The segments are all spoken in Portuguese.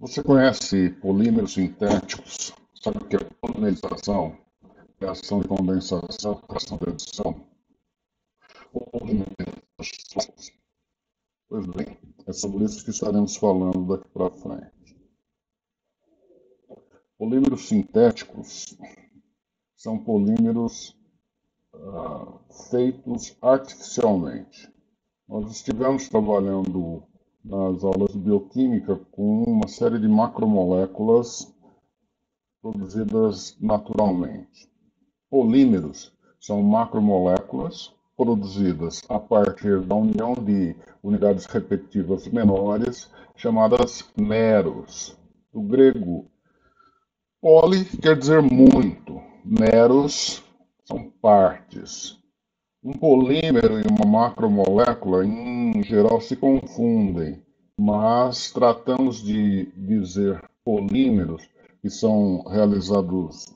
Você conhece polímeros sintéticos? Sabe o que é polimerização, reação de condensação, reação de adição? Ou polimerização? Pois bem, é sobre isso que estaremos falando daqui para frente. Polímeros sintéticos são polímeros feitos artificialmente. Nós estivemos trabalhando nas aulas de bioquímica com uma série de macromoléculas produzidas naturalmente. Polímeros são macromoléculas produzidas a partir da união de unidades repetitivas menores, chamadas meros. Do grego, poli quer dizer muito, meros são partes. Um polímero e uma macromolécula, em geral, se confundem, mas tratamos de dizer polímeros, que são realizados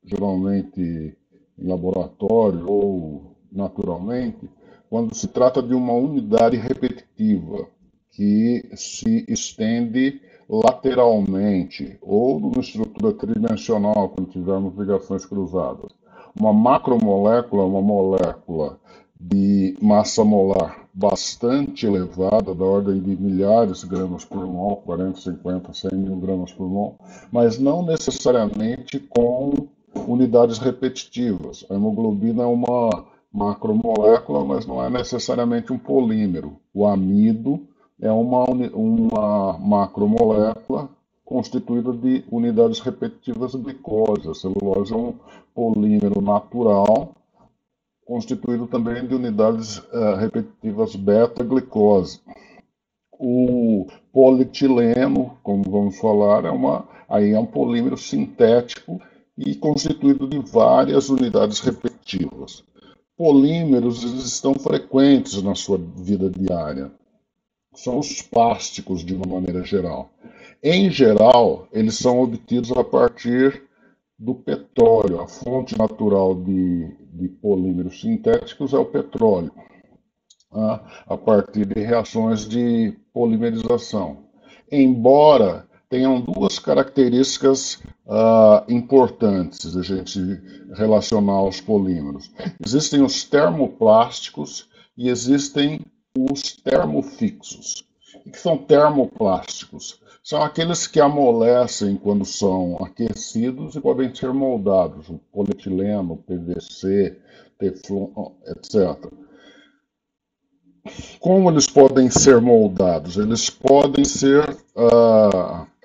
geralmente em laboratório ou naturalmente, quando se trata de uma unidade repetitiva que se estende lateralmente ou numa estrutura tridimensional, quando tivermos ligações cruzadas. Uma macromolécula é uma molécula de massa molar bastante elevada, da ordem de milhares de gramas por mol, 40, 50, 100 mil gramas por mol, mas não necessariamente com unidades repetitivas. A hemoglobina é uma macromolécula, mas não é necessariamente um polímero. O amido é uma macromolécula constituída de unidades repetitivas de glicose. A celulose é um polímero natural, constituído também de unidades repetitivas beta-glicose. O polietileno, como vamos falar, aí é um polímero sintético e constituído de várias unidades repetitivas. Polímeros eles estão frequentes na sua vida diária. São os plásticos de uma maneira geral. Em geral, eles são obtidos a partir do petróleo. A fonte natural de polímeros sintéticos é o petróleo, a partir de reações de polimerização. Embora tenham duas características importantes a gente relacionar aos polímeros. Existem os termoplásticos e existem os termofixos. O que são termoplásticos? São aqueles que amolecem quando são aquecidos e podem ser moldados, o polietileno, o PVC, Teflon, etc. Como eles podem ser moldados? Eles podem ser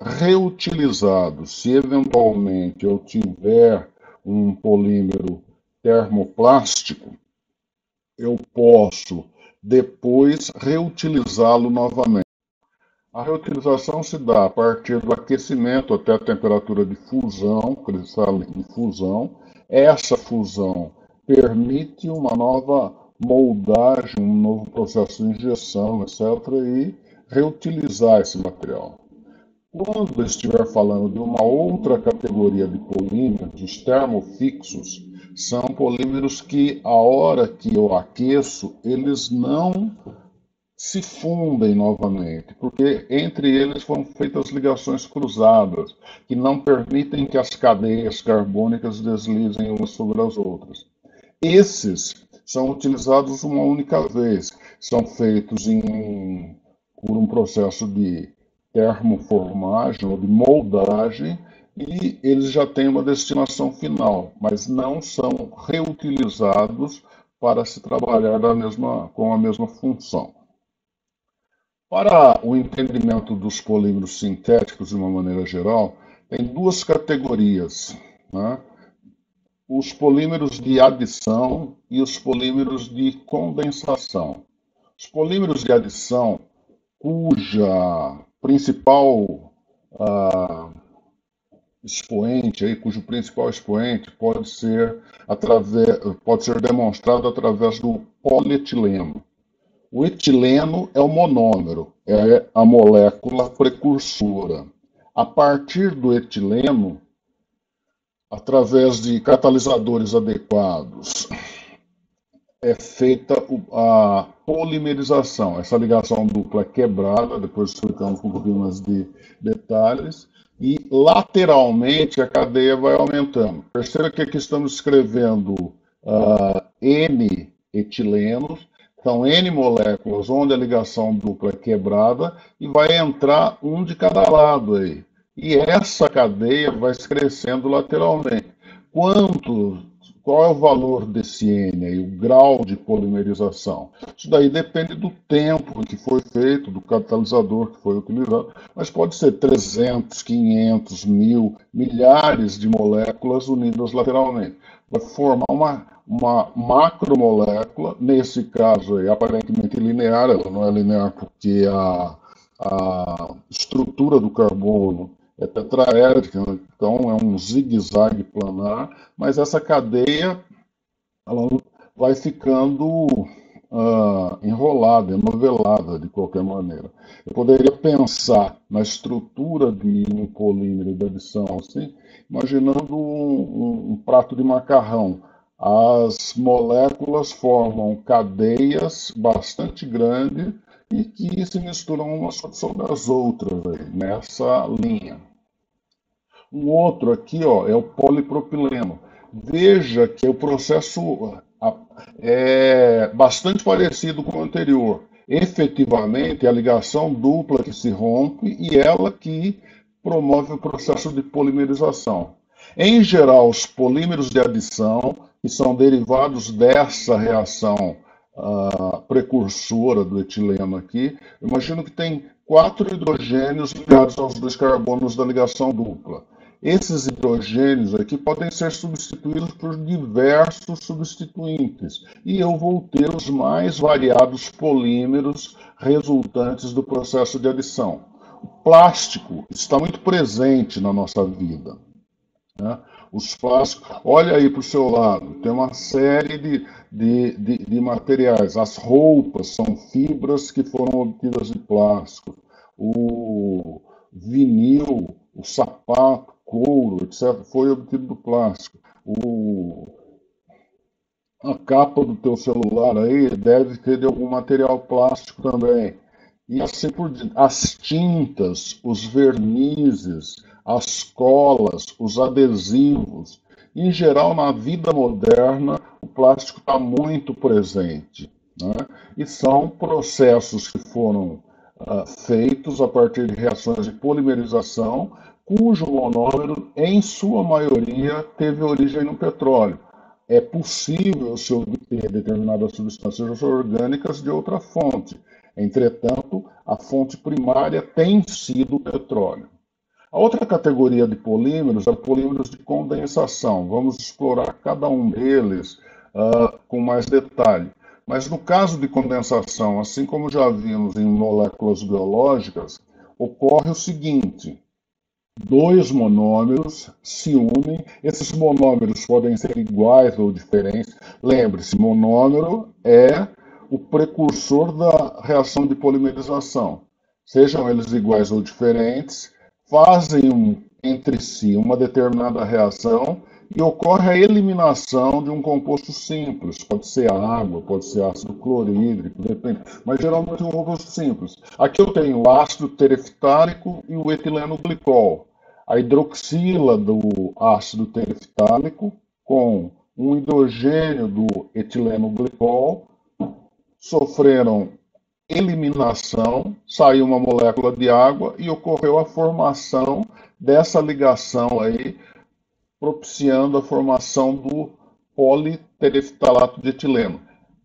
reutilizados. Se eventualmente eu tiver um polímero termoplástico, eu posso depois reutilizá-lo novamente. A reutilização se dá a partir do aquecimento até a temperatura de fusão, cristalina de fusão. Essa fusão permite uma nova moldagem, um novo processo de injeção, etc., e reutilizar esse material. Quando eu estiver falando de uma outra categoria de polímeros, os termofixos, são polímeros que, a hora que eu aqueço, eles não se fundem novamente, porque entre eles foram feitas ligações cruzadas, que não permitem que as cadeias carbônicas deslizem umas sobre as outras. Esses são utilizados uma única vez, são feitos por um processo de termoformagem ou de moldagem e eles já têm uma destinação final, mas não são reutilizados para se trabalhar com a mesma função. Para o entendimento dos polímeros sintéticos de uma maneira geral, tem duas categorias, né? Os polímeros de adição e os polímeros de condensação. Os polímeros de adição, cujo principal expoente pode ser demonstrado através do polietileno. O etileno é o monômero, é a molécula precursora. A partir do etileno, através de catalisadores adequados, é feita a polimerização. Essa ligação dupla é quebrada, depois explicamos com um pouquinho mais de detalhes, e lateralmente a cadeia vai aumentando. Perceba que aqui estamos escrevendo N etilenos, são N moléculas onde a ligação dupla é quebrada e vai entrar um de cada lado aí. E essa cadeia vai se crescendo lateralmente. Quanto Qual é o valor desse N aí, o grau de polimerização? Isso daí depende do tempo que foi feito, do catalisador que foi utilizado, mas pode ser 300, 500, 1000, milhares de moléculas unidas lateralmente. Vai formar uma macromolécula, nesse caso aí, aparentemente linear, ela não é linear porque a estrutura do carbono é tetraédrica, então é um zigue-zague planar, mas essa cadeia ela vai ficando enrolada, enovelada de qualquer maneira. Eu poderia pensar na estrutura de um polímero de adição assim, imaginando um prato de macarrão. As moléculas formam cadeias bastante grandes e que se misturam umas sobre as outras aí, nessa linha. Um outro aqui, ó, é o polipropileno. Veja que o processo é bastante parecido com o anterior. Efetivamente, é a ligação dupla que se rompe e ela que promove o processo de polimerização. Em geral, os polímeros de adição, que são derivados dessa reação precursora do etileno aqui, imagino que tem 4 hidrogênios ligados aos 2 carbonos da ligação dupla. Esses hidrogênios aqui podem ser substituídos por diversos substituintes, e eu vou ter os mais variados polímeros resultantes do processo de adição. O plástico está muito presente na nossa vida, né? Os plásticos, olha aí para o seu lado, tem uma série de materiais. As roupas são fibras que foram obtidas de plástico. O vinil, o sapato, couro, etc., foi obtido do plástico. A capa do teu celular aí deve ter de algum material plástico também. E assim por diante. As tintas, os vernizes, as colas, os adesivos. Em geral, na vida moderna, o plástico está muito presente, né? E são processos que foram feitos a partir de reações de polimerização, cujo monômero, em sua maioria, teve origem no petróleo. É possível se obter determinadas substâncias orgânicas de outra fonte. Entretanto, a fonte primária tem sido o petróleo. A outra categoria de polímeros é polímeros de condensação. Vamos explorar cada um deles com mais detalhe. Mas no caso de condensação, assim como já vimos em moléculas biológicas, ocorre o seguinte: dois monômeros se unem. Esses monômeros podem ser iguais ou diferentes. Lembre-se, monômero é o precursor da reação de polimerização. Sejam eles iguais ou diferentes, fazem entre si uma determinada reação e ocorre a eliminação de um composto simples. Pode ser água, pode ser ácido clorídrico, depende, mas geralmente é um composto simples. Aqui eu tenho o ácido tereftálico e o etileno glicol. A hidroxila do ácido tereftálico com um hidrogênio do etileno glicol sofreram eliminação, saiu uma molécula de água e ocorreu a formação dessa ligação aí, propiciando a formação do politereftalato de etileno.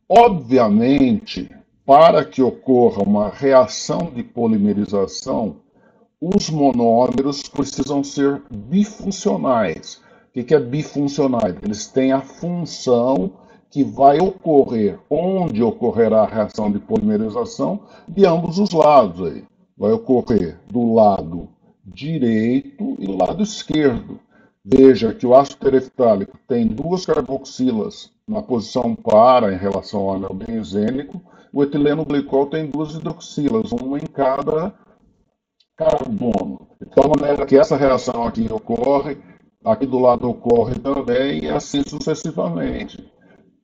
Obviamente, para que ocorra uma reação de polimerização, os monômeros precisam ser bifuncionais. O que é bifuncionais? Eles têm a função que vai ocorrer, onde ocorrerá a reação de polimerização, de ambos os lados. Aí. Vai ocorrer do lado direito e do lado esquerdo. Veja que o ácido tereftálico tem 2 carboxilas na posição para em relação ao anel benzênico. O etileno glicol tem 2 hidroxilas, uma em cada carbono. De tal maneira que essa reação aqui do lado ocorre também e assim sucessivamente.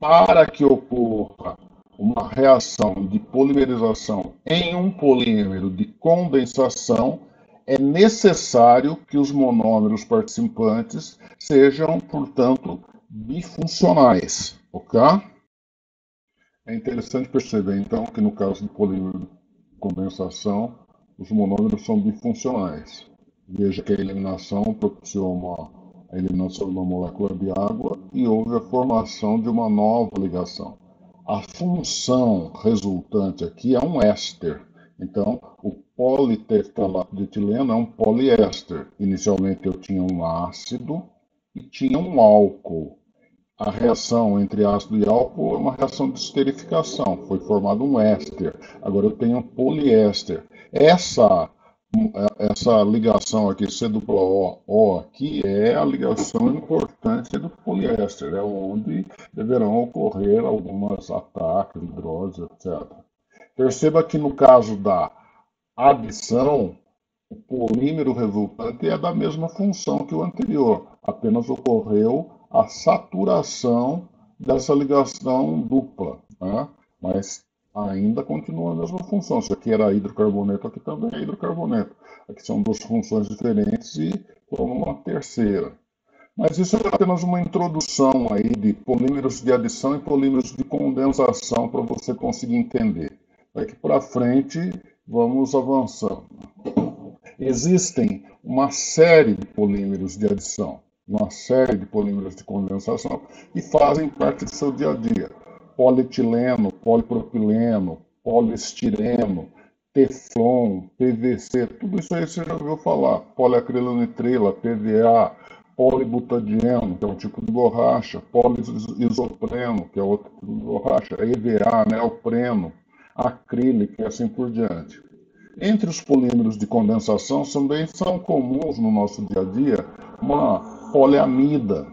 para que ocorra uma reação de polimerização em um polímero de condensação, é necessário que os monômeros participantes sejam, portanto, bifuncionais, ok? É interessante perceber, então, que no caso do polímero de condensação, os monômeros são bifuncionais. Veja que a eliminação propiciou a eliminação de uma molécula de água e houve a formação de uma nova ligação. A função resultante aqui é um éster. Então, o politeftalato de etileno é um poliéster. Inicialmente eu tinha um ácido e tinha um álcool. A reação entre ácido e álcool é uma reação de esterificação. Foi formado um éster. Agora eu tenho um poliéster. Essa ligação aqui, C dupla O aqui, é a ligação importante do poliéster. É onde deverão ocorrer alguns ataques, hidrose, etc. Perceba que no caso da adição, o polímero resultante é da mesma função que o anterior, apenas ocorreu a saturação dessa ligação dupla, né? Mas ainda continua a mesma função. Se aqui era hidrocarboneto, aqui também é hidrocarboneto. Aqui são duas funções diferentes e formam uma terceira. Mas isso é apenas uma introdução aí de polímeros de adição e polímeros de condensação para você conseguir entender. Daqui para frente, vamos avançando. Existem uma série de polímeros de adição, uma série de polímeros de condensação que fazem parte do seu dia a dia. Polietileno, polipropileno, poliestireno, teflon, PVC, tudo isso aí você já ouviu falar. Poliacrilonitrila, PVA, polibutadieno, que é um tipo de borracha, poliisopreno, que é outro tipo de borracha, EVA, neopreno, acrílico e assim por diante. Entre os polímeros de condensação também são comuns no nosso dia a dia uma poliamida,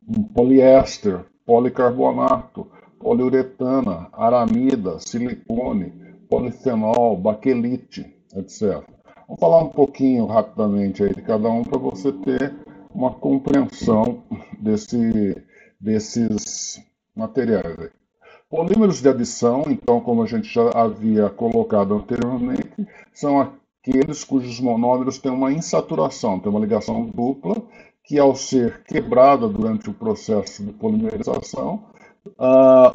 um poliéster, policarbonato, poliuretana, aramida, silicone, polifenol, baquelite, etc. Vamos falar um pouquinho rapidamente aí de cada um para você ter uma compreensão desses materiais aí. Polímeros de adição, então, como a gente já havia colocado anteriormente, são aqueles cujos monômeros têm uma insaturação, têm uma ligação dupla, que ao ser quebrada durante o processo de polimerização,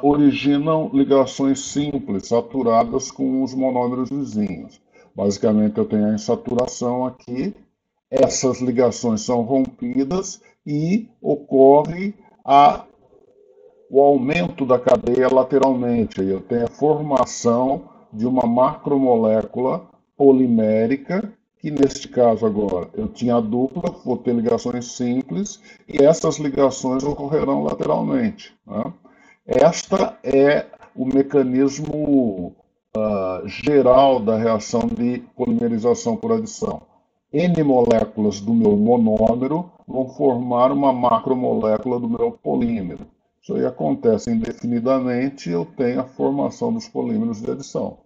originam ligações simples, saturadas com os monômeros vizinhos. Basicamente, eu tenho a insaturação aqui, essas ligações são rompidas e ocorre o aumento da cadeia lateralmente. Eu tenho a formação de uma macromolécula polimérica, que neste caso agora eu tinha a dupla, vou ter ligações simples, e essas ligações ocorrerão lateralmente. Né? Esta é o mecanismo geral da reação de polimerização por adição. N moléculas do meu monômero vão formar uma macromolécula do meu polímero. Isso aí acontece indefinidamente e eu tenho a formação dos polímeros de adição.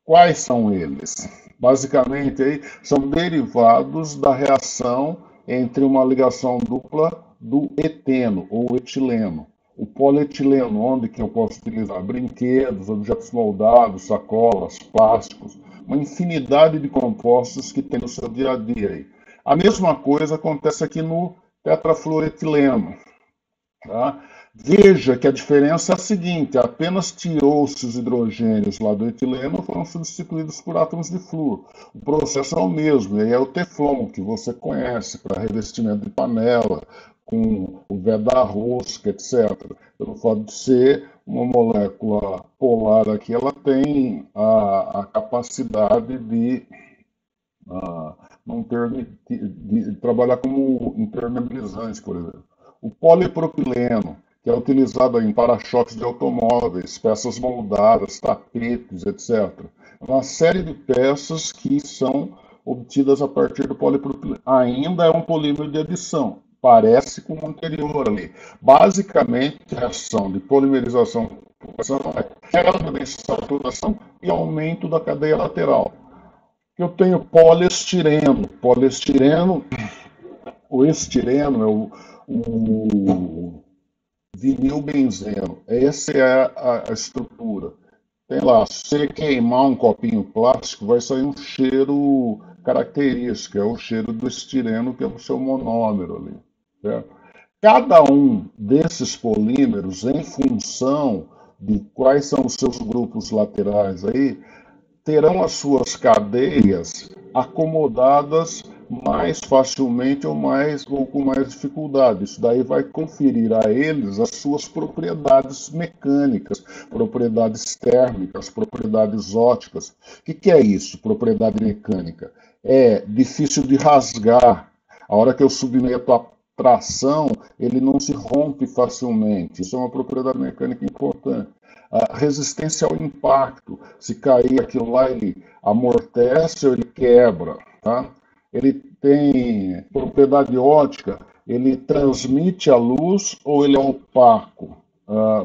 Quais são eles? Basicamente, aí, são derivados da reação entre uma ligação dupla do eteno ou etileno. O polietileno, onde que eu posso utilizar brinquedos, objetos moldados, sacolas, plásticos, uma infinidade de compostos que tem no seu dia a dia. Aí. A mesma coisa acontece aqui no tetrafluoretileno. Tá? Veja que a diferença é a seguinte: apenas tirou-se os hidrogênios lá do etileno, foram substituídos por átomos de flúor. O processo é o mesmo, e aí é o teflon, que você conhece, para revestimento de panela, com o véio da rosca, etc. Pelo fato de ser uma molécula polar aqui, ela tem a capacidade de não de trabalhar como impermeabilizante, por exemplo. O polipropileno, que é utilizado em para-choques de automóveis, peças moldadas, tapetes, etc. Uma série de peças que são obtidas a partir do polipropileno. Ainda é um polímero de adição, parece com o anterior ali. Basicamente, a reação de polimerização é queda da saturação e aumento da cadeia lateral. Eu tenho poliestireno. Poliestireno, o estireno é o vinilbenzeno. Essa é a estrutura. Tem lá, se você queimar um copinho plástico, vai sair um cheiro característico, é o cheiro do estireno, que é o seu monômero ali. Certo? Cada um desses polímeros, em função de quais são os seus grupos laterais aí, terão as suas cadeias acomodadas mais facilmente ou com mais dificuldade. Isso daí vai conferir a eles as suas propriedades mecânicas, propriedades térmicas, propriedades óticas. O que é isso, propriedade mecânica? É difícil de rasgar. A hora que eu submeto a tração, ele não se rompe facilmente. Isso é uma propriedade mecânica importante. A resistência ao impacto. Se cair aquilo lá, ele amortece ou ele quebra. Tá? Ele tem propriedade ótica, ele transmite a luz ou ele é opaco.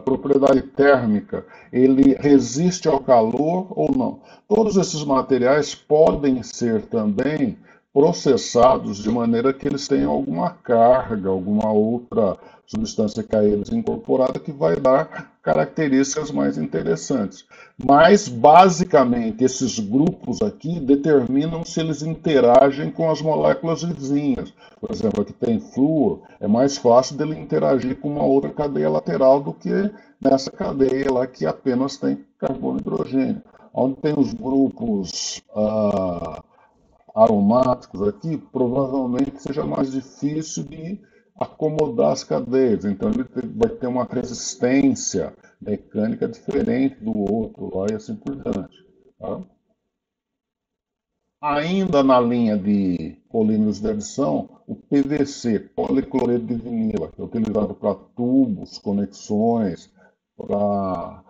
Propriedade térmica, ele resiste ao calor ou não. Todos esses materiais podem ser também processados de maneira que eles tenham alguma carga, alguma outra substância que a eles incorporada que vai dar características mais interessantes. Mas, basicamente, esses grupos aqui determinam se eles interagem com as moléculas vizinhas. Por exemplo, aqui tem flúor, é mais fácil dele interagir com uma outra cadeia lateral do que nessa cadeia lá que apenas tem carbono e hidrogênio. Onde tem os grupos aromáticos aqui, provavelmente seja mais difícil de acomodar as cadeias. Então ele vai ter uma resistência mecânica diferente do outro lá e assim por diante. Tá? Ainda na linha de polímeros de adição, o PVC, policloreto de vinila, que é utilizado para tubos, conexões, para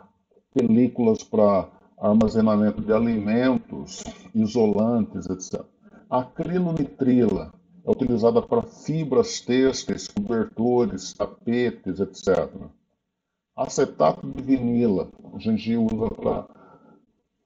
películas para armazenamento de alimentos, isolantes, etc. A acrilonitrila é utilizada para fibras têxteis, cobertores, tapetes, etc. Acetato de vinila, a gente usa para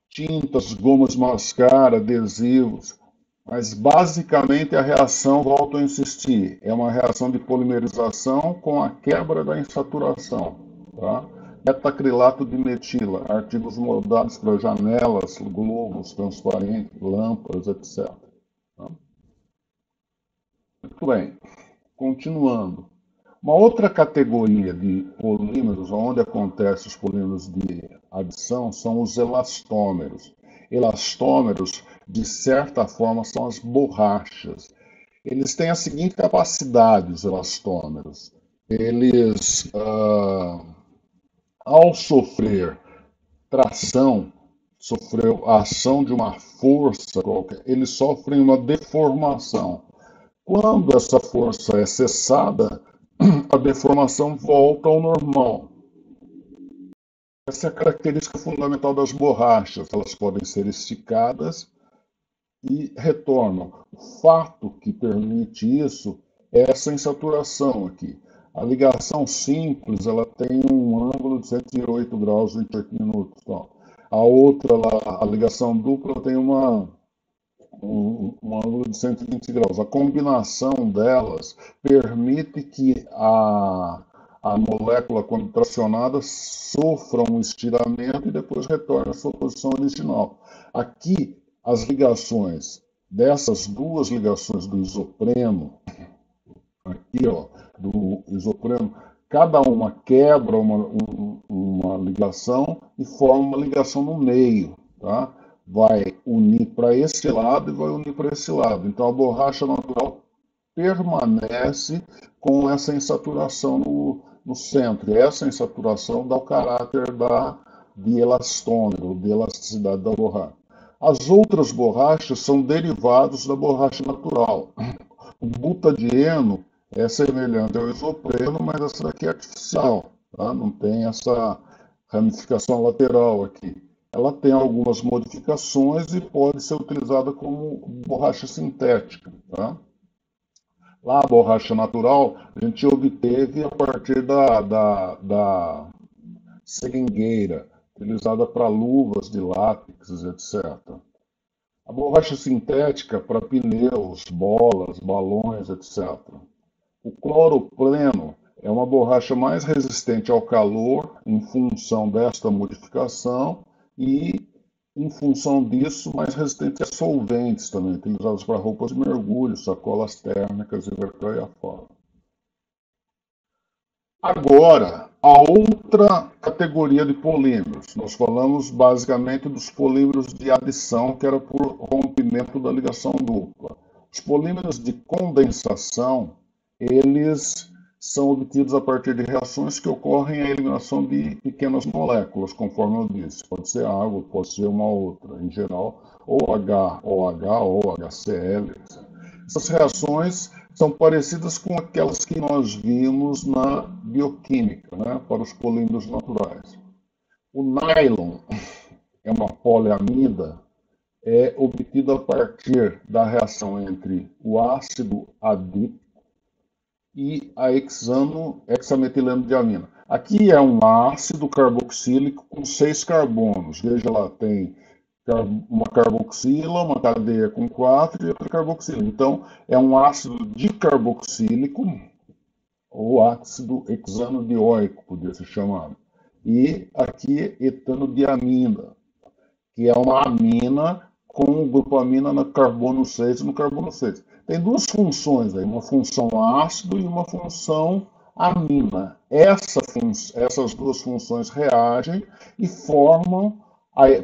tintas, gomas mascar, adesivos, mas basicamente a reação, volto a insistir, é uma reação de polimerização com a quebra da insaturação. Tá? Metacrilato de metila, artigos moldados para janelas, globos transparentes, lâmpadas, etc. Tá? Muito bem, continuando. Uma outra categoria de polímeros, onde acontecem os polímeros de adição, são os elastômeros. Elastômeros, de certa forma, são as borrachas. Eles têm a seguinte capacidade, os elastômeros. Eles, ao sofrer tração, sofreu a ação de uma força qualquer, eles sofrem uma deformação. Quando essa força é cessada, a deformação volta ao normal. Essa é a característica fundamental das borrachas. Elas podem ser esticadas e retornam. O fato que permite isso é essa insaturação aqui. A ligação simples ela tem um ângulo de 108 graus, 28 minutos. Então, a outra, a ligação dupla, tem um ângulo de 120 graus. A combinação delas permite que a molécula, quando tracionada, sofra um estiramento e depois retorne à sua posição original. Aqui, as ligações dessas duas ligações do isopreno, aqui, ó, do isopreno, cada uma quebra uma ligação e forma uma ligação no meio, tá? Vai unir para esse lado e vai unir para esse lado. Então a borracha natural permanece com essa insaturação no centro. E essa insaturação dá o caráter de elastômero, de elasticidade da borracha. As outras borrachas são derivados da borracha natural. O butadieno é semelhante ao isopreno, mas essa daqui é artificial, tá? Não tem essa ramificação lateral aqui. Ela tem algumas modificações e pode ser utilizada como borracha sintética. Tá? Lá a borracha natural a gente obteve a partir da seringueira, utilizada para luvas de látex, etc. A borracha sintética para pneus, bolas, balões, etc. O cloropleno É uma borracha mais resistente ao calor em função desta modificação e, em função disso, mais resistente a solventes também, utilizados para roupas de mergulho, sacolas térmicas e por aí afora. Agora, a outra categoria de polímeros. Nós falamos basicamente dos polímeros de adição, que era por rompimento da ligação dupla. Os polímeros de condensação, eles são obtidos a partir de reações que ocorrem a eliminação de pequenas moléculas, conforme eu disse. Pode ser água, pode ser uma outra, em geral, ou HOH ou HCl. Essas reações são parecidas com aquelas que nós vimos na bioquímica, né, para os polímeros naturais. O nylon é uma poliamida, é obtido a partir da reação entre o ácido adípico e a hexametileno de amina. Aqui é um ácido carboxílico com 6 carbonos. Veja lá, tem uma carboxila, uma cadeia com 4 e outra carboxila. Então, é um ácido dicarboxílico, ou ácido hexanodioico, poderia ser chamado. E aqui etanodiamina, que é uma amina com o grupo amina no carbono 6 e no carbono 6. Tem duas funções aí, uma função ácido e uma função amina. Essas duas funções reagem e formam,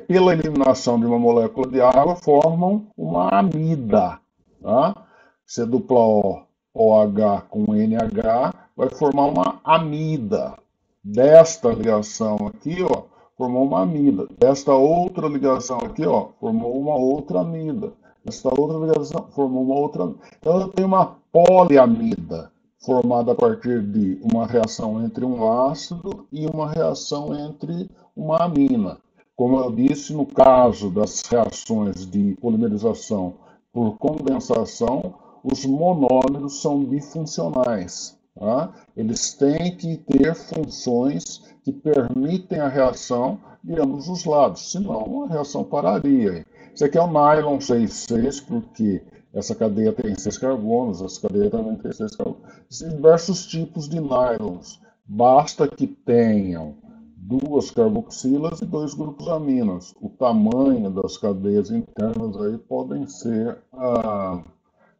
pela eliminação de uma molécula de água, formam uma amida. Tá? C dupla O, OH com NH, vai formar uma amida. Desta ligação aqui, ó, formou uma amida. Desta outra ligação aqui, ó, formou uma outra amida. Desta outra ligação, formou uma outra amida. Então, eu tenho uma poliamida formada a partir de uma reação entre um ácido e uma reação entre uma amina. Como eu disse, no caso das reações de polimerização por condensação, os monômeros são bifuncionais. Tá? Eles têm que ter funções que permitem a reação de ambos os lados, senão a reação pararia. Isso aqui é o nylon 6,6, porque essa cadeia tem 6 carbonos, essa cadeia também tem 6 carbonos. Existem diversos tipos de nylons. Basta que tenham duas carboxilas e dois grupos aminos. O tamanho das cadeias internas aí podem ser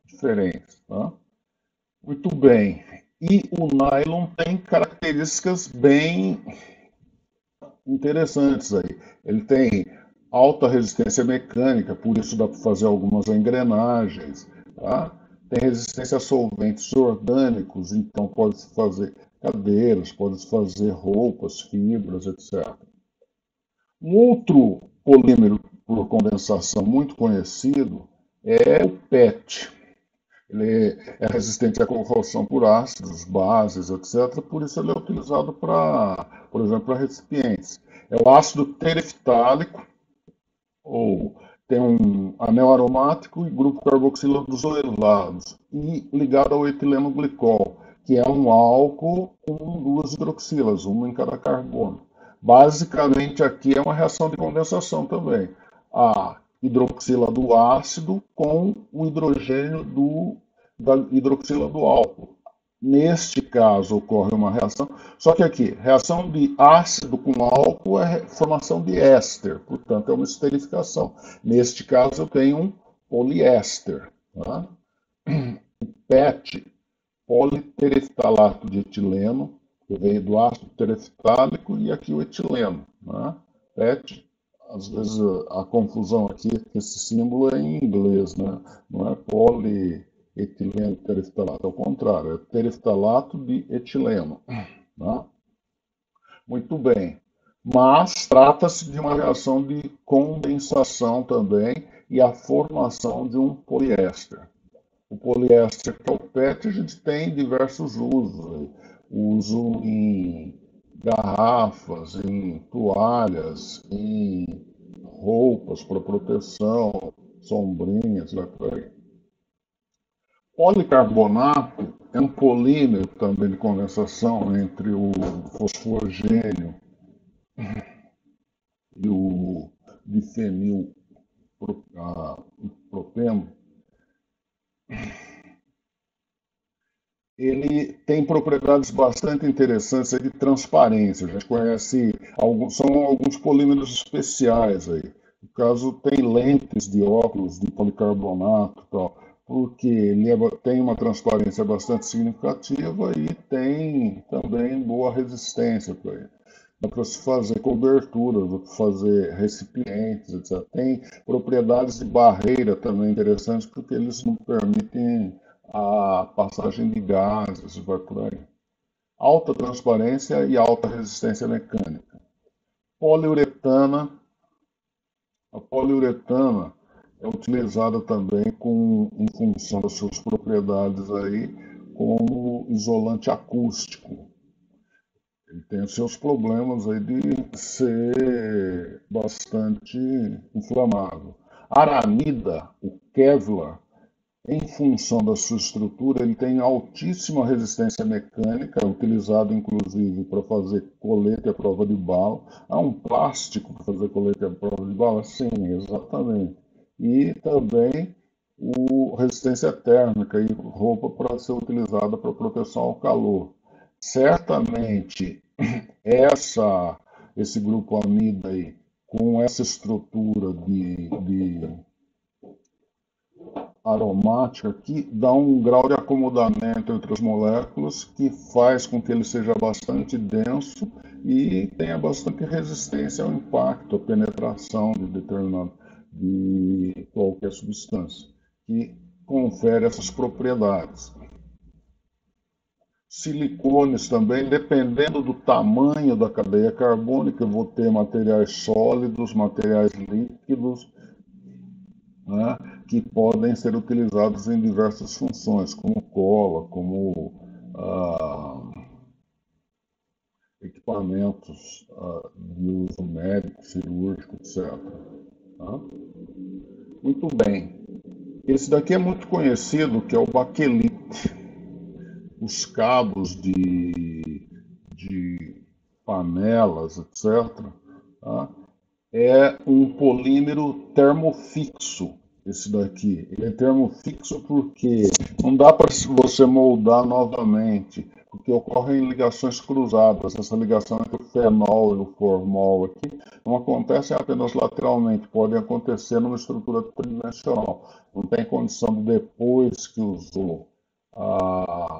diferentes. Tá? Muito bem. E o nylon tem características bem interessantes aí. Ele tem alta resistência mecânica, por isso dá para fazer algumas engrenagens. Tá? Tem resistência a solventes orgânicos, então pode-se fazer cadeiras, pode-se fazer roupas, fibras, etc. Um outro polímero por condensação muito conhecido é o PET. Ele é resistente à corrosão por ácidos, bases, etc. Por isso ele é utilizado para, por exemplo, para recipientes. É o ácido tereftálico, ou tem um anel aromático e grupo carboxila dos elevados, e ligado ao etileno glicol, que é um álcool com duas hidroxilas, uma em cada carbono. Basicamente aqui é uma reação de condensação também. A hidroxila do ácido com o hidrogênio da hidroxila do álcool. Neste caso, ocorre uma reação, só que aqui, reação de ácido com álcool é formação de éster, portanto, é uma esterificação. Neste caso, eu tenho um poliéster. Tá? PET, politereftalato de etileno, que veio do ácido tereftálico, e aqui o etileno. Né? PET, às vezes a confusão aqui, esse símbolo é em inglês, né? Não é polietileno tereftalato, é o contrário, é tereftalato de etileno. Né? Muito bem. Mas trata-se de uma reação de condensação também e a formação de um poliéster. O poliéster, que é o PET, a gente tem diversos usos. Uso em garrafas, em toalhas, em roupas para proteção, sombrinhas, né, por aí. Policarbonato é um polímero também de condensação entre o fosfogênio e o difenil propeno. ele tem propriedades bastante interessantes aí de transparência. A gente conhece, são alguns polímeros especiais aí. No caso, tem lentes de óculos de policarbonato e tal, porque ele tem uma transparência bastante significativa e tem também boa resistência para ele. Dá para se fazer coberturas, dá para fazer recipientes, etc. Tem propriedades de barreira também interessantes, porque eles não permitem a passagem de gases, vai por aí. Alta transparência e alta resistência mecânica. Poliuretana. A poliuretana é utilizada também em função das suas propriedades aí como isolante acústico. Ele tem os seus problemas aí de ser bastante inflamável. Aramida, o Kevlar, em função da sua estrutura, ele tem altíssima resistência mecânica, utilizado inclusive para fazer colete à prova de bala. Há um plástico para fazer colete à prova de bala? Sim, exatamente. E também resistência térmica e roupa para ser utilizada para proteção ao calor. Certamente, esse grupo amida aí, com essa estrutura de aromática que dá um grau de acomodamento entre as moléculas que faz com que ele seja bastante denso e tenha bastante resistência ao impacto, à penetração de qualquer substância, que confere essas propriedades. Silicones também, dependendo do tamanho da cadeia carbônica, eu vou ter materiais sólidos, materiais líquidos, né, que podem ser utilizados em diversas funções, como cola, como equipamentos de uso médico, cirúrgico, etc. Tá? Muito bem. Esse daqui é muito conhecido, que é o baquelite. Os cabos de panelas, etc., tá? É um polímero termofixo, esse daqui. Ele é termofixo porque não dá para você moldar novamente, porque ocorrem ligações cruzadas. Essa ligação entre o fenol e o formol aqui não acontece apenas lateralmente, pode acontecer numa estrutura tridimensional. Não tem condição de, depois que usou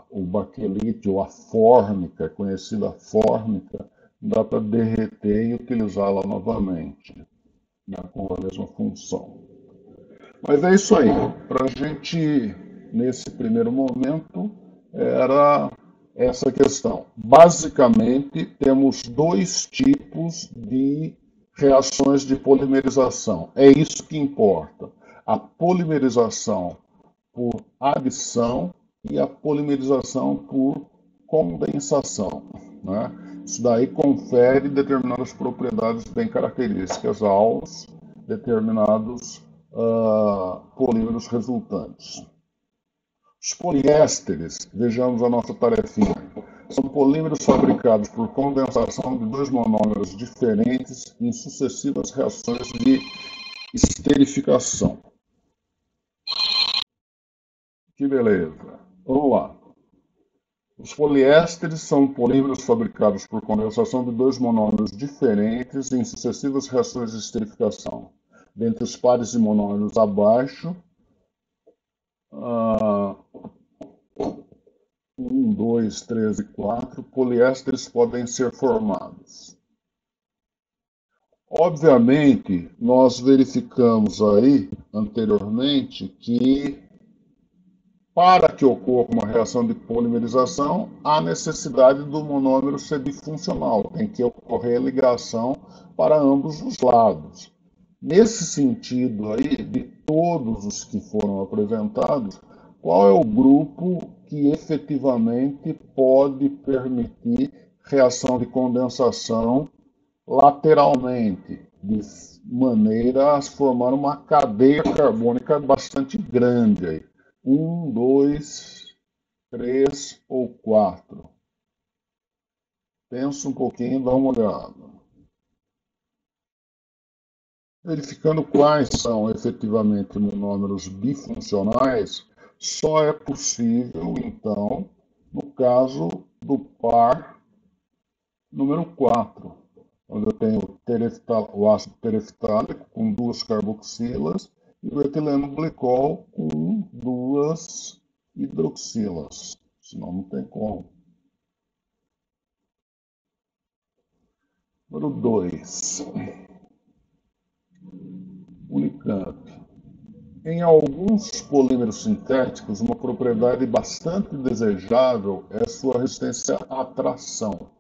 o baquelite ou a fórmica, conhecida fórmica, dá para derreter e utilizá-la novamente, né, com a mesma função. Mas é isso aí. Para a gente, nesse primeiro momento, era essa questão. Basicamente, temos dois tipos de reações de polimerização. É isso que importa. A polimerização por adição e a polimerização por condensação, né? Isso daí confere determinadas propriedades bem características aos determinados polímeros resultantes. Os poliésteres, vejamos a nossa tarefinha, são polímeros fabricados por condensação de dois monômeros diferentes em sucessivas reações de esterificação. Que beleza. Vamos lá. Os poliésteres são polímeros fabricados por condensação de dois monômeros diferentes em sucessivas reações de esterificação. Dentre os pares de monômeros abaixo, 1, 2, 3 e 4, poliésteres podem ser formados. Obviamente, nós verificamos aí anteriormente que para que ocorra uma reação de polimerização, há necessidade do monômero ser bifuncional, tem que ocorrer ligação para ambos os lados. Nesse sentido aí, de todos os que foram apresentados, qual é o grupo que efetivamente pode permitir reação de condensação lateralmente, de maneira a formar uma cadeia carbônica bastante grande aí? 1, 2, 3 ou 4. Pensa um pouquinho, dá uma olhada. Verificando quais são efetivamente monômeros bifuncionais, só é possível, então, no caso do par número 4, onde eu tenho o ácido tereftálico com duas carboxilas e o etileno glicol com duas hidroxilas. Senão não tem como. Número 2. Unicamp. Em alguns polímeros sintéticos, uma propriedade bastante desejável é sua resistência à tração.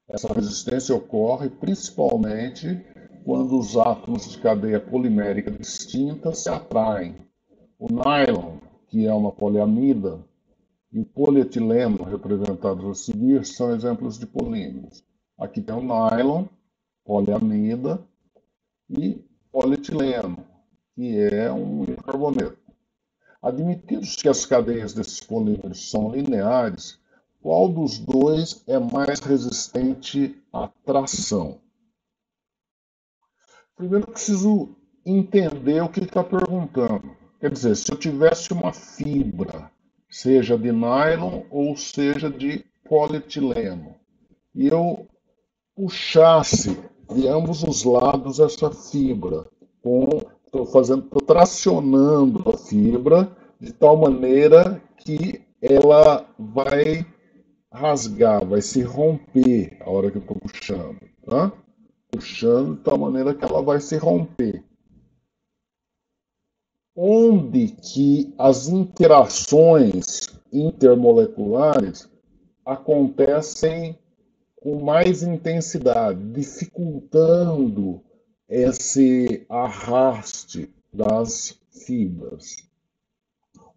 Essa resistência ocorre principalmente quando os átomos de cadeia polimérica distinta se atraem. O nylon, que é uma poliamida, e o polietileno, representados a seguir, são exemplos de polímeros. Aqui tem o nylon, poliamida, e polietileno, que é um carboneto. Admitidos que as cadeias desses polímeros são lineares, qual dos dois é mais resistente à tração? Primeiro, eu preciso entender o que está perguntando. Quer dizer, se eu tivesse uma fibra, seja de nylon ou seja de polietileno, e eu puxasse de ambos os lados essa fibra, estou tracionando a fibra de tal maneira que ela vai rasgar, vai se romper a hora que eu estou puxando, tá? Puxando de tal maneira que ela vai se romper. Onde que as interações intermoleculares acontecem com mais intensidade, dificultando esse arraste das fibras,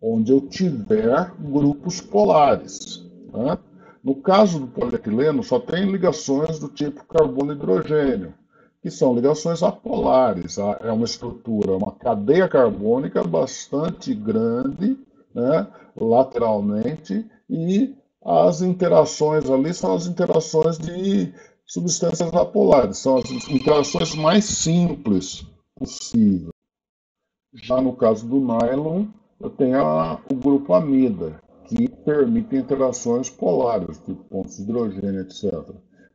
onde eu tiver grupos polares. Né? No caso do polietileno, só tem ligações do tipo carbono-hidrogênio, que são ligações apolares. É uma estrutura, uma cadeia carbônica bastante grande, né, lateralmente, e as interações ali são as interações de substâncias apolares, são as interações mais simples possíveis. Já no caso do nylon, eu tenho o grupo amida, que permite interações polares, tipo pontos de hidrogênio, etc.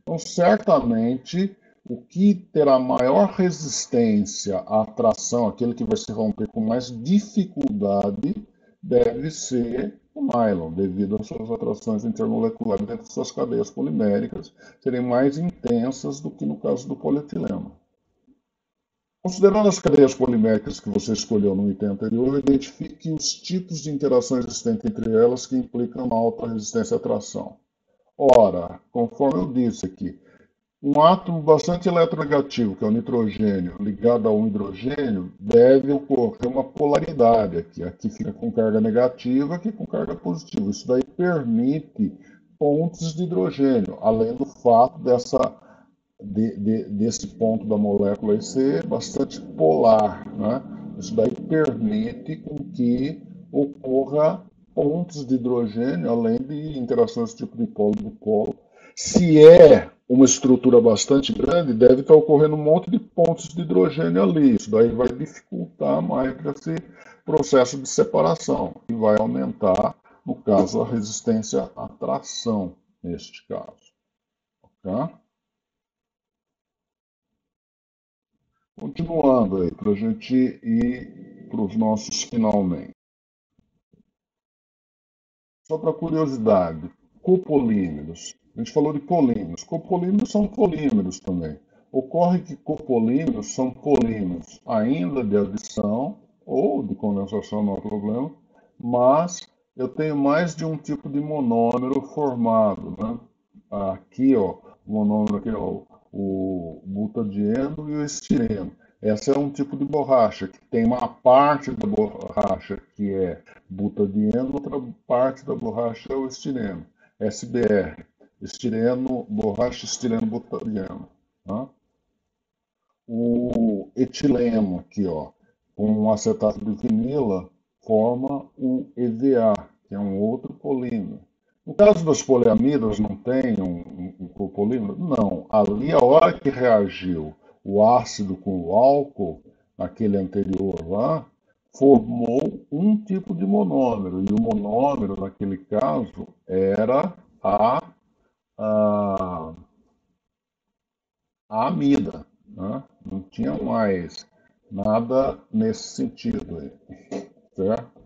Então, certamente, o que terá maior resistência à atração, aquele que vai se romper com mais dificuldade, deve ser o nylon, devido às suas atrações intermoleculares dentro de suas cadeias poliméricas serem mais intensas do que no caso do polietileno. Considerando as cadeias poliméricas que você escolheu no item anterior, identifique os tipos de interações existentes entre elas que implicam uma alta resistência à tração. Ora, conforme eu disse aqui, um átomo bastante eletronegativo, que é o nitrogênio, ligado a um hidrogênio, deve ocorrer uma polaridade aqui. Aqui fica com carga negativa, aqui com carga positiva. Isso daí permite pontes de hidrogênio, além do fato desse ponto da molécula aí ser bastante polar. Né? Isso daí permite com que ocorra pontos de hidrogênio, além de interações tipo dipolo-dipolo. Se é uma estrutura bastante grande, deve estar ocorrendo um monte de pontos de hidrogênio ali. Isso daí vai dificultar mais esse processo de separação e vai aumentar, no caso, a resistência à tração, neste caso. Tá? Continuando aí, para a gente ir para os nossos finalmente. Só para curiosidade, copolímeros. A gente falou de polímeros. Copolímeros são polímeros também. Ocorre que copolímeros são polímeros ainda de adição ou de condensação, não há problema, mas eu tenho mais de um tipo de monômero formado. Né? Aqui, ó, o monômero aqui, ó, o butadieno e o estireno. Essa é um tipo de borracha, que tem uma parte da borracha que é butadieno, outra parte da borracha é o estireno. SBR, estireno, borracha, estireno, butadieno. Tá? O etileno aqui, ó, com acetato de vinila, forma o EVA, que é um outro polímero. No caso das poliamidas, não tem um copolímero? Não. Ali, a hora que reagiu o ácido com o álcool, naquele anterior lá, formou um um tipo de monômero, e o monômero, naquele caso, era a, a amida, né? Não tinha mais nada nesse sentido aí, certo?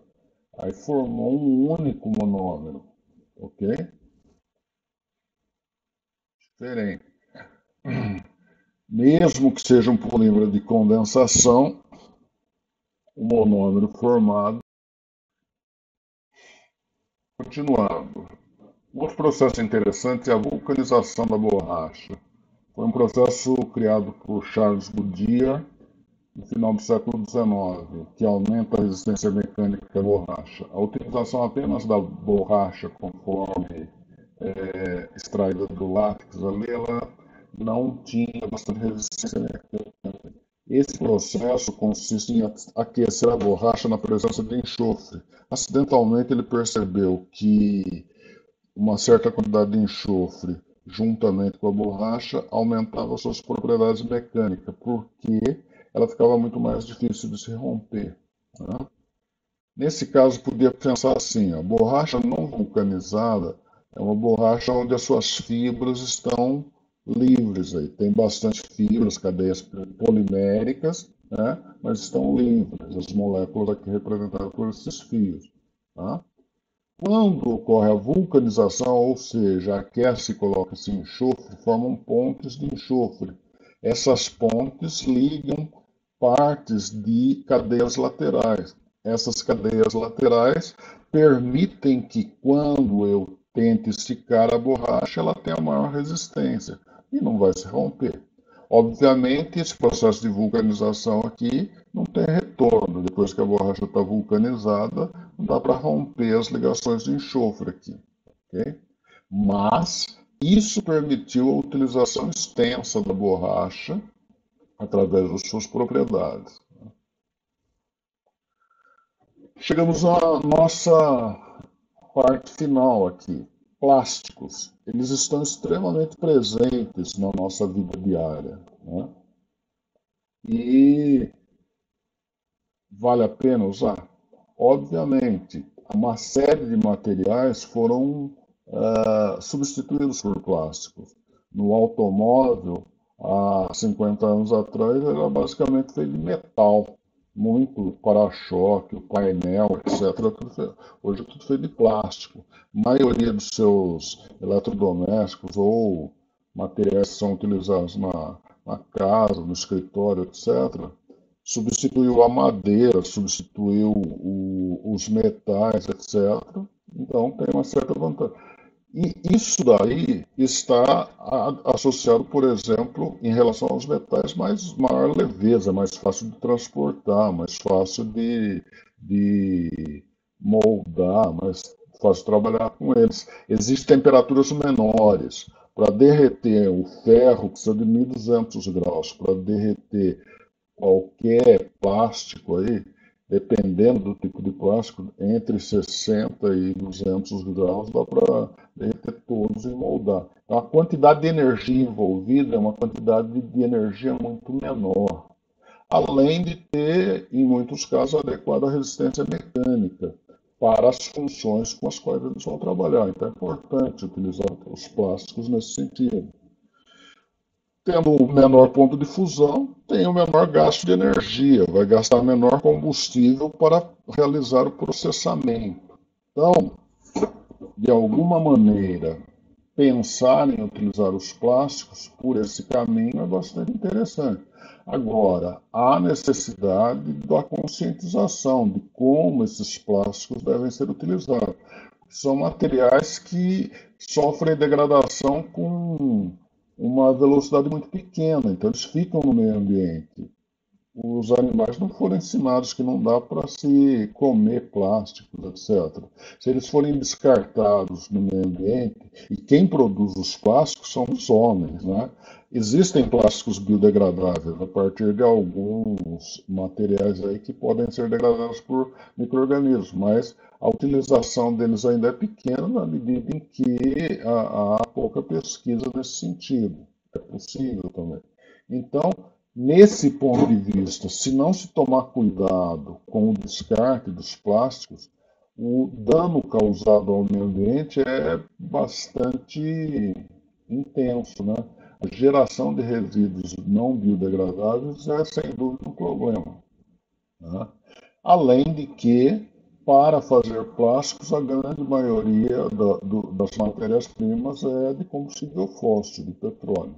Aí formou um único monômero, ok? Diferente. Mesmo que seja um polímero de condensação, o monômero formado, continuando. Outro processo interessante é a vulcanização da borracha. Foi um processo criado por Charles Goodyear no final do século XIX, que aumenta a resistência mecânica da borracha. A utilização apenas da borracha conforme extraída do látex ali, ela não tinha bastante resistência mecânica. Esse processo consiste em aquecer a borracha na presença de enxofre. Acidentalmente, ele percebeu que uma certa quantidade de enxofre, juntamente com a borracha, aumentava suas propriedades mecânicas, porque ela ficava muito mais difícil de se romper, né? Nesse caso, podia pensar assim: a borracha não vulcanizada é uma borracha onde as suas fibras estão livres. Aí. Tem bastante fibras, cadeias poliméricas, né? Mas estão livres, as moléculas aqui representadas por esses fios. Tá? Quando ocorre a vulcanização, ou seja, aquece e coloca-se enxofre, formam pontes de enxofre. Essas pontes ligam partes de cadeias laterais. Essas cadeias laterais permitem que, quando eu tente esticar a borracha, ela tenha maior resistência e não vai se romper. Obviamente, esse processo de vulcanização aqui não tem retorno. Depois que a borracha está vulcanizada, não dá para romper as ligações de enxofre aqui. Okay? Mas isso permitiu a utilização extensa da borracha através das suas propriedades. Chegamos à nossa parte final aqui. Plásticos. Eles estão extremamente presentes na nossa vida diária. Né? E vale a pena usar? Obviamente, uma série de materiais foram substituídos por plásticos. No automóvel, há 50 anos atrás, era basicamente feito de metal. Muito para-choque, o painel, etc. Hoje é tudo feito de plástico. A maioria dos seus eletrodomésticos ou materiais que são utilizados na casa, no escritório, etc., substituiu a madeira, substituiu os metais, etc. Então tem uma certa vantagem. E isso daí está associado, por exemplo, em relação aos metais, maior leveza, mais fácil de transportar, mais fácil de moldar, mais fácil de trabalhar com eles. Existem temperaturas menores. Para derreter o ferro, precisa de 1.200 graus. Para derreter qualquer plástico aí, dependendo do tipo de plástico, entre 60 e 200 graus dá para derreter todos e moldar. Então, a quantidade de energia envolvida é uma quantidade de energia muito menor, além de ter, em muitos casos, adequada resistência mecânica para as funções com as quais eles vão trabalhar. Então, é importante utilizar os plásticos nesse sentido. Tendo o menor ponto de fusão, tem o menor gasto de energia, vai gastar menor combustível para realizar o processamento. Então, de alguma maneira, pensar em utilizar os plásticos por esse caminho é bastante interessante. Agora, há necessidade da conscientização de como esses plásticos devem ser utilizados. São materiais que sofrem degradação com uma velocidade muito pequena, então eles ficam no meio ambiente. Os animais não foram ensinados que não dá para se comer plásticos, etc. Se eles forem descartados no meio ambiente, e quem produz os plásticos são os homens, né? Existem plásticos biodegradáveis a partir de alguns materiais aí que podem ser degradados por micro-organismos, mas a utilização deles ainda é pequena na medida em que há pouca pesquisa nesse sentido. É possível também. Então, Nesse ponto de vista, se não se tomar cuidado com o descarte dos plásticos, o dano causado ao meio ambiente é bastante intenso, né? A geração de resíduos não biodegradáveis é, sem dúvida, um problema, né? Além de que, para fazer plásticos, a grande maioria das matérias-primas é de combustível fóssil, de petróleo.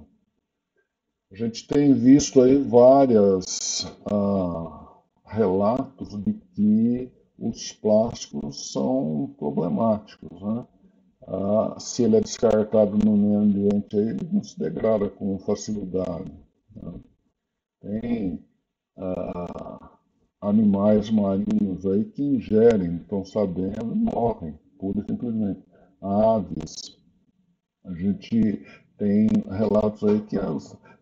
A gente tem visto aí vários relatos de que os plásticos são problemáticos, né? Se ele é descartado no meio ambiente, aí ele não se degrada com facilidade, né? Tem animais marinhos aí que ingerem, estão sabendo, e morrem, pura e simplesmente. Aves, a gente tem relatos aí que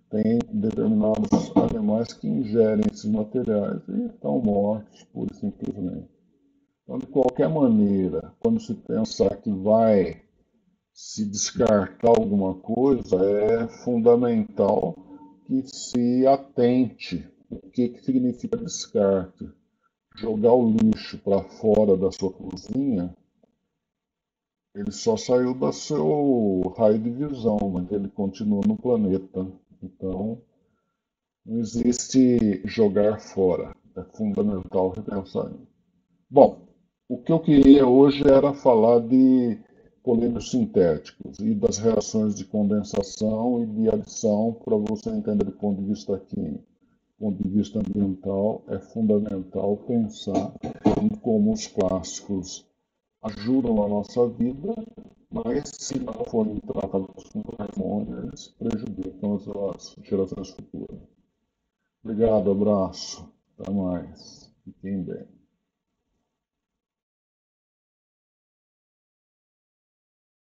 tem determinados animais que ingerem esses materiais e estão mortos, pura e simplesmente. Então, de qualquer maneira, quando se pensar que vai se descartar alguma coisa, é fundamental que se atente o que significa descarte. Jogar o lixo para fora da sua cozinha, ele só saiu do seu raio de visão, mas ele continua no planeta. Então, não existe jogar fora. É fundamental repensar isso. Bom, o que eu queria hoje era falar de polímeros sintéticos e das reações de condensação e de adição para você entender do ponto de vista químico. Do ponto de vista ambiental, é fundamental pensar em como os plásticos ajudam a nossa vida, mas se não forem tratados com harmonia, eles prejudicam as gerações futuras. Obrigado, abraço, até mais, fiquem bem.